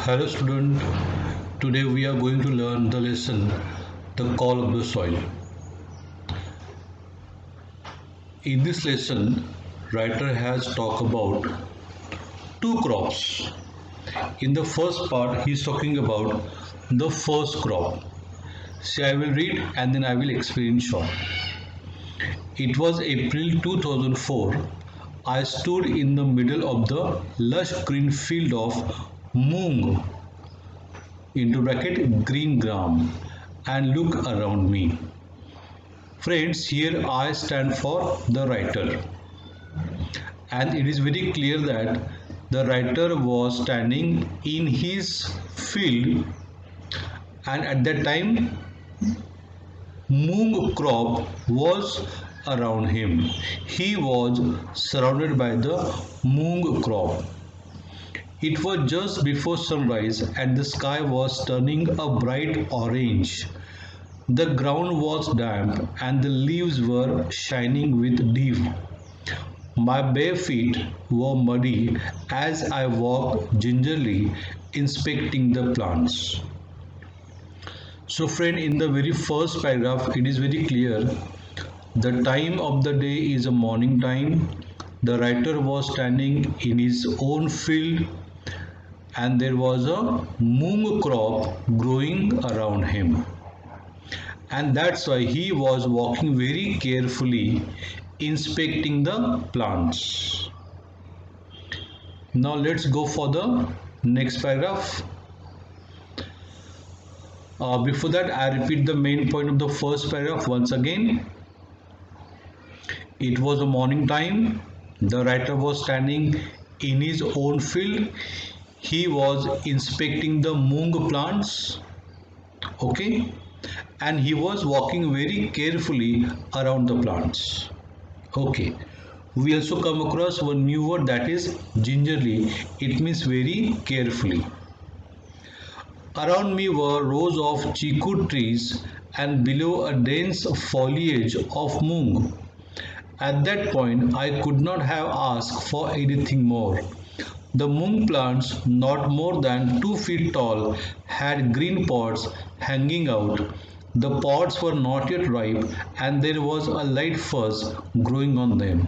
Hello student, today we are going to learn the lesson The Call of the Soil. In this lesson, writer has talked about two crops. In the first part, he is talking about the first crop. See, I will read and then I will explain short. It was April 2004. I stood in the middle of the lush green field of Moong into bracket green gram and look around me. Friends, here I stand for the writer, and it is very clear that the writer was standing in his field, and at that time moong crop was around him. He was surrounded by the moong crop. It was just before sunrise and the sky was turning a bright orange. The ground was damp and the leaves were shining with dew. My bare feet were muddy as I walked gingerly inspecting the plants. So friend, in the very first paragraph it is very clear the time of the day is a morning time. The writer was standing in his own field and there was a moong crop growing around him, and that's why he was walking very carefully inspecting the plants. Now let's go for the next paragraph. Before that, I repeat the main point of the first paragraph once again. It was a morning time. The writer was standing in his own field. He was inspecting the moong plants, okay, and he was walking very carefully around the plants, okay. We also come across one new word, that is gingerly. It means very carefully. Around me were rows of chiku trees and below a dense foliage of moong. At that point I could not have asked for anything more. The moong plants, not more than 2 feet tall, had green pods hanging out. The pods were not yet ripe and there was a light fuzz growing on them.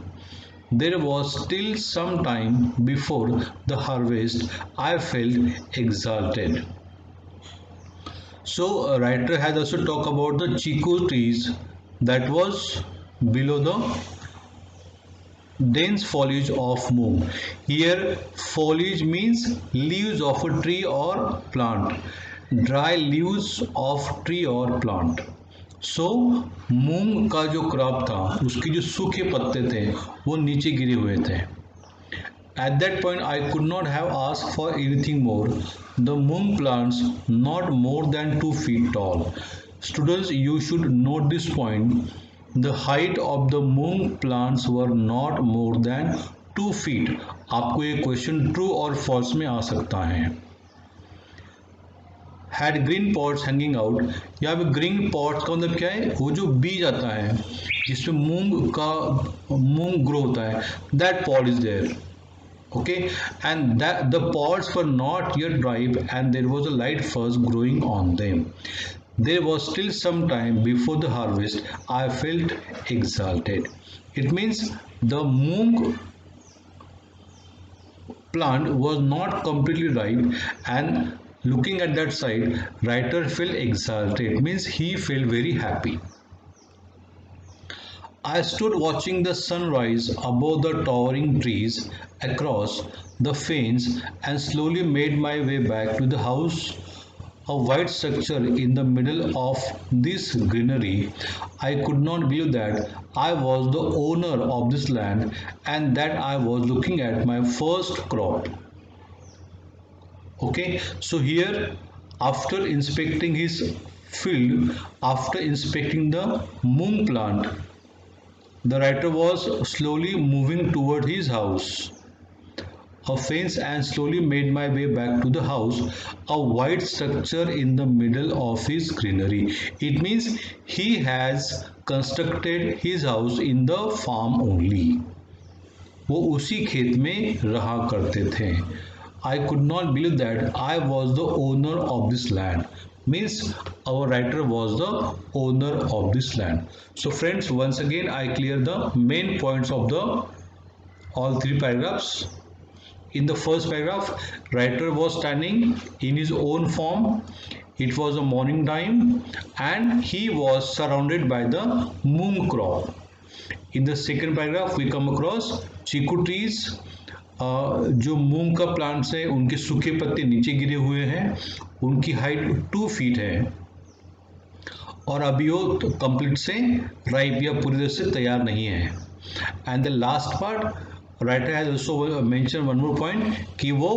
There was still some time before the harvest. I felt exalted. So a writer has also talked about the chiku trees that was below the dense foliage of moong. Here foliage means leaves of a tree or plant, dry leaves of tree or plant. सो मूंग का जो crop था उसके जो सूखे पत्ते थे वो नीचे गिरे हुए थे. At that point I could not have asked for anything more. The moong plants not more than 2 feet tall. Students, you should note this point. The height of the moong plants were not more than 2 feet. आपको ये question true और false में आ सकता है. Had green pods hanging out. यहाँ पे green pods का मतलब क्या है? वो जो बीज आता है जिसमें मूंग ग्रो होता है, that pod is there. Okay, and that the pods were not yet ripe and there was a light fuzz growing on them. There was still some time before the harvest. I felt exalted. It means the moong plant was not completely ripe, and looking at that side, writer felt exalted, means he felt very happy. I stood watching the sunrise above the towering trees across the fens and slowly made my way back to the house. A white structure in the middle of this greenery. I could not believe that I was the owner of this land and that I was looking at my first crop. Okay, so here after inspecting his field, after inspecting the moong plant, the writer was slowly moving toward his house. A fence and slowly made my way back to the house, a white structure in the middle of his greenery. It means he has constructed his house in the farm only. वो उसी खेत में रहा करते थे. I could not believe that I was the owner of this land. Means our writer was the owner of this land. So friends, once again I clear the main points of the all three paragraphs. In the first paragraph, writer was standing in his own form. It was a morning time and he was surrounded by the moong crop. In the second paragraph we come across Chiku trees. जो मूंग का plants है उनके सूखे पत्ते नीचे गिरे हुए हैं, उनकी हाइट 2 फीट है और अभी वो कंप्लीट से राइप या पूरी तरह से तैयार नहीं है. And the last part writer has also mention one more point कि वो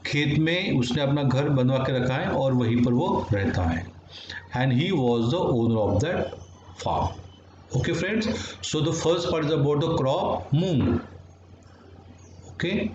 खेत में उसने अपना घर बनवा के रखा है और वहीं पर वो रहता है. And he was the owner of that farm. Okay friends, so the first part is about the crop moong. Okay,